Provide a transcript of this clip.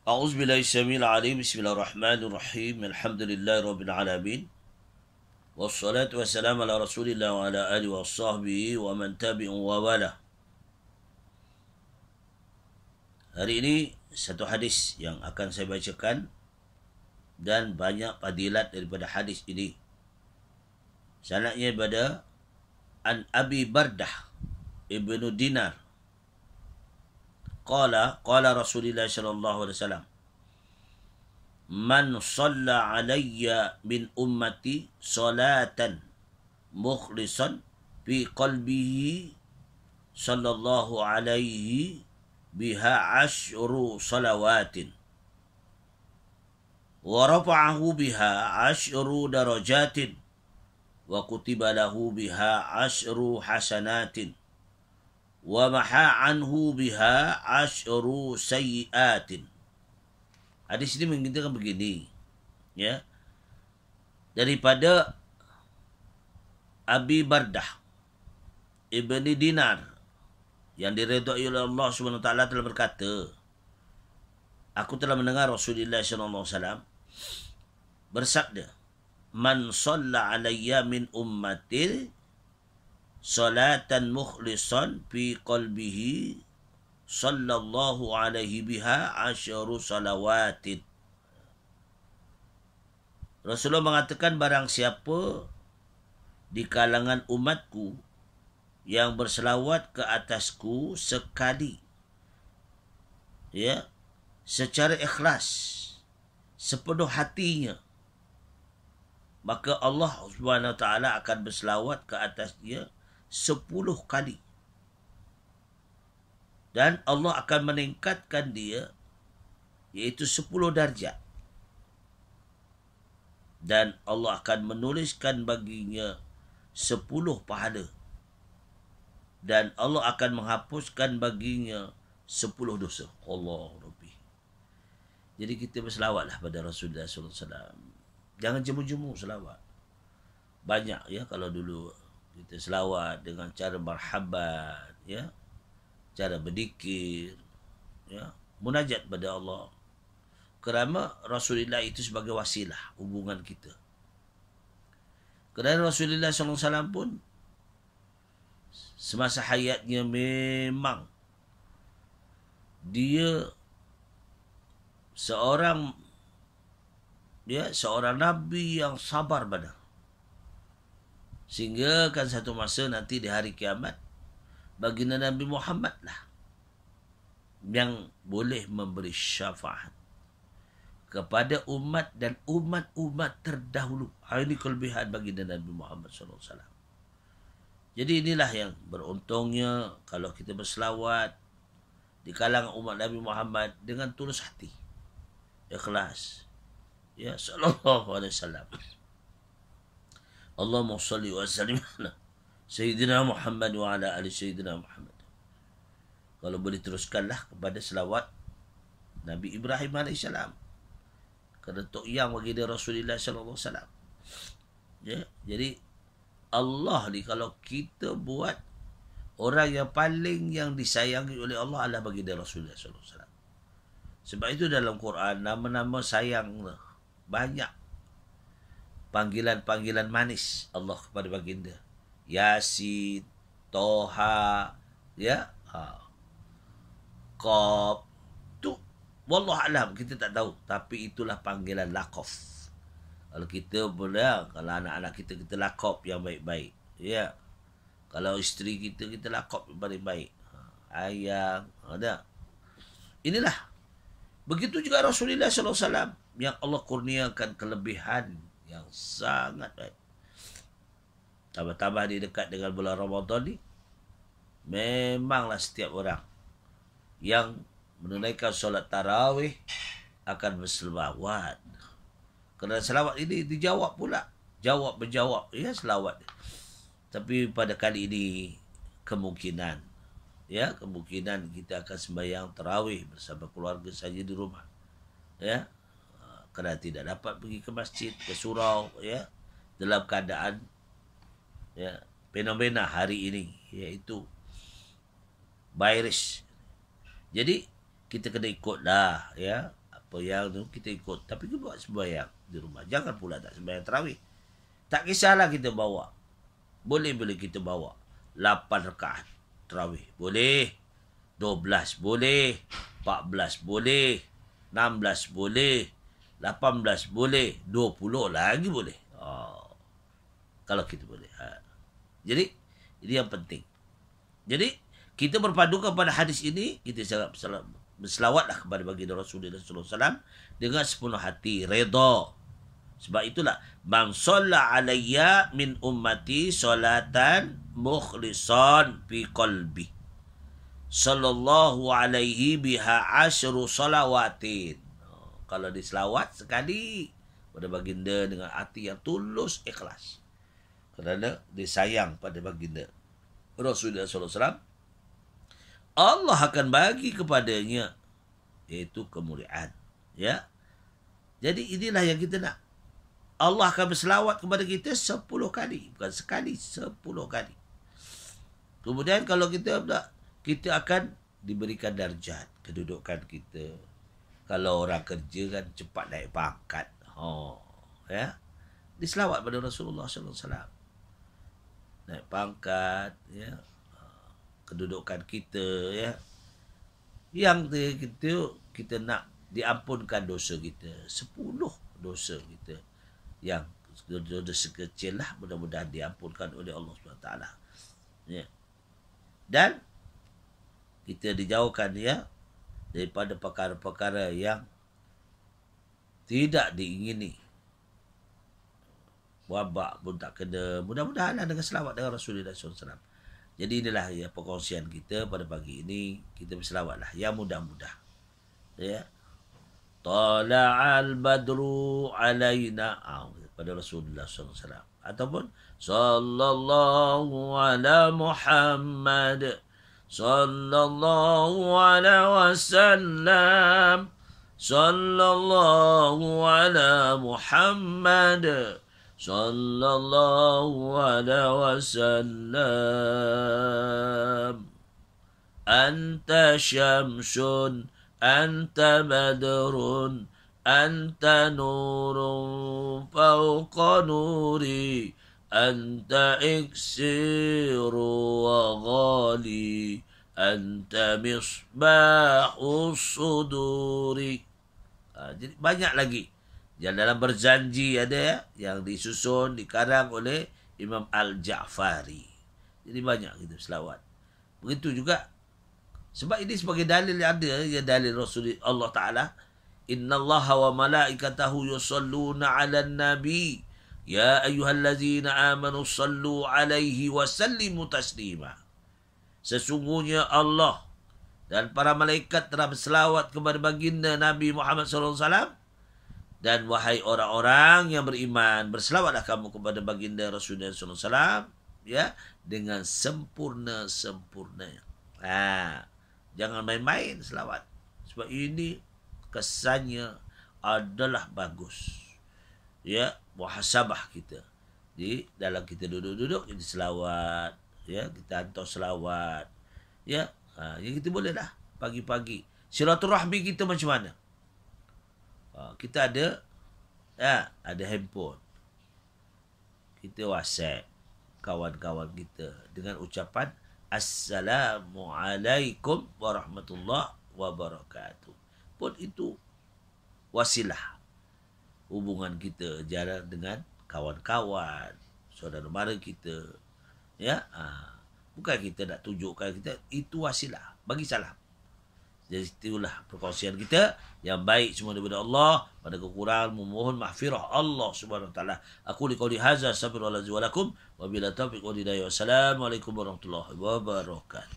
أعوذ بالله السميع العليم بسم الله الرحمن الرحيم الحمد لله رب العالمين والصلاة والسلام على رسول الله وعلى آله وصحبه ومن تبع ووالاه. Hari ini satu hadis yang akan saya bacakan dan banyak fadilat daripada hadis ini. Sanadnya pada An Abi Bardah Ibnu Dinar qala Rasulullah sallallahu alaihi wasallam man shalla alayya min ummati salatan mukhlisan fi qalbihi sallallahu alaihi biha ashru salawatin wa rafa'ahu biha ashru darajatin wa kutiba lahu biha ashru hasanatin wa maha anhu biha ashru sayyiatin. Hadis ini mengatakan begini, ya, daripada Abi Bardah Ibni Dinar yang diridhai oleh Allah Subhanahu wa taala telah berkata, aku telah mendengar Rasulullah sallallahu alaihi wasallam bersabda, man shalla alayya min ummati salatan mukhlisan fi qalbihi sallallahu alaihi biha asyru salawatin. Rasulullah mengatakan, barang siapa di kalangan umatku yang berselawat ke atasku sekali, ya, secara ikhlas, sepenuh hatinya, maka Allah Subhanahu wa taala akan berselawat ke atas dia 10 kali. Dan Allah akan meningkatkan dia, iaitu 10 darjat. Dan Allah akan menuliskan baginya 10 pahala. Dan Allah akan menghapuskan baginya 10 dosa. Allah Rabbi. Jadi kita berselawatlah pada Rasulullah SAW. Jangan jemu-jemu selawat. Banyak, ya, kalau dulu kita selawat dengan cara marhaban, ya, cara berzikir, ya, munajat pada Allah. Kerana Rasulullah itu sebagai wasilah hubungan kita. Kerana Rasulullah SAW pun semasa hayatnya memang dia seorang nabi yang sabar benar. Sehingga kan satu masa nanti di hari kiamat, baginda Nabi Muhammad lah yang boleh memberi syafaat kepada umat dan umat-umat terdahulu. Ini kelebihan baginda Nabi Muhammad SAW. Jadi inilah yang beruntungnya kalau kita berselawat di kalangan umat Nabi Muhammad dengan tulus hati, ikhlas, ya, sallallahu alaihi wasallam. Allahumma salli wa sallim ala Sayyidina Muhammad wa ala ali Sayyidina Muhammad. Kalau boleh teruskanlah kepada selawat Nabi Ibrahim AS. Kerana tok yang bagi dia Rasulullah sallallahu alaihi wasallam. Ya, jadi Allah ni kalau kita buat, orang yang paling yang disayangi oleh Allah adalah bagi dia Rasulullah sallallahu alaihi wasallam. Sebab itu dalam Quran nama-nama sayang banyak. Panggilan-panggilan manis Allah kepada baginda. Yasin, Toha, ya, Qaf. Tu wallah alam, kita tak tahu, tapi itulah panggilan laqab. Kalau kita boleh, kalau anak-anak kita laqab yang baik-baik, ya. Kalau isteri kita laqab yang paling baik. Ayang, ada. Inilah. Begitu juga Rasulullah sallallahu alaihi wasallam yang Allah kurniakan kelebihan yang sangat baik. Tambah-tambah di dekat dengan bulan Ramadan ni, memanglah setiap orang yang menunaikan solat tarawih akan berselawat. Kerana selawat ini dijawab pula. Berjawab, ya, selawat. Tapi pada kali ini kemungkinan kita akan sembahyang tarawih bersama keluarga saja di rumah. Ya. Kerana tidak dapat pergi ke masjid, ke surau, ya, dalam keadaan, ya, fenomena hari ini, iaitu virus. Jadi kita kena ikutlah, ya, apa yang tu kita ikut. Tapi kita buat sembahyang di rumah. Jangan pula tak sembahyang tarawih. Tak kisahlah kita bawa. Boleh-boleh kita bawa 8 rakaat tarawih. Boleh. 12 boleh. 14 boleh. 16 boleh. 18 boleh. 20 lagi boleh. Kalau kita boleh. Jadi, ini yang penting. Jadi, kita berpadu kepada hadis ini, kita sangat berselawatlah kepada baginda Rasulullah SAW dengan sepenuh hati, redha. Sebab itulah, man shalla alayya min ummati salatan mukhlisan fi qalbi. Sallallahu alaihi biha asyru salawatin. Kalau diselawat sekali pada baginda dengan hati yang tulus, ikhlas. Kerana dia sayang pada baginda Rasulullah SAW, Allah akan bagi kepadanya iaitu kemuliaan. Ya. Jadi inilah yang kita nak. Allah akan berselawat kepada kita 10 kali. Bukan sekali, 10 kali. Kemudian kalau kita akan diberikan darjat, kedudukan kita. Kalau orang kerja kan cepat naik pangkat. Ya. Diselawat pada Rasulullah SAW. Naik pangkat, ya. Kedudukan kita, ya. Yang kita nak diampunkan dosa kita. 10 dosa kita. Yang dosa kecil lah, mudah-mudahan diampunkan oleh Allah SWT. Ya. Dan kita dijauhkan, ya, daripada perkara-perkara yang tidak diingini. Wabak pun tak kena. Mudah-mudahan dengan selawat dengan Rasulullah SAW. Jadi inilah ya perkongsian kita pada pagi ini. Kita berselawatlah yang mudah-mudah. Ya. Tala'al badru alaina. Pada Rasulullah SAW. Ataupun Sallallahu ala Muhammad. Sallallahu ala wasallam. Sallallahu ala Muhammad. Sallallahu ala wasallam. Anta syamsun, anta badrun, anta nurun fawqa nuri, anta iksiru wa ghali, anta misbahus suduri. Jadi banyak lagi. Yang dalam Berzanji ada, ya, yang disusun, dikarang oleh Imam Al-Ja'fari. Jadi banyak kita selawat. Begitu juga. Sebab ini sebagai dalil yang ada, ya, dalil Rasulullah Allah Ta'ala. Inna Allah wa malaikatahu yusalluna ala nabi. Ya ayyuhallazina amanu sallu alaihi wa sallimu taslima. Sesungguhnya Allah dan para malaikat telah berselawat kepada baginda Nabi Muhammad SAW. Dan wahai orang-orang yang beriman, berselawatlah kamu kepada baginda Rasulullah SAW, ya, dengan sempurna-sempurnanya. Jangan main-main selawat. Sebab ini kesannya adalah bagus. Ya, muhasabah kita. Jadi dalam kita duduk-duduk kita selawat, ya, kita hantar selawat. Ya, yang kita boleh dah pagi-pagi. Silaturahmi kita macam mana? Kita ada, ya, ada handphone. Kita WhatsApp kawan-kawan kita dengan ucapan Assalamualaikum warahmatullahi wabarakatuh. Pun itu wasilah hubungan kita jalan dengan kawan-kawan, saudara mara kita. Ya, bukan kita nak tunjukkan kita, itu wasilah bagi salam. Jadi itulah perkongsian kita yang baik semua daripada Allah. Pada kekurangan memohon maghfirah Allah Subhanahu wa taala. Aku liqauli hadza astaghfirullahalazim wa lakum wa bila taufiq wa hidayah. Wassalamualaikum warahmatullahi wabarakatuh.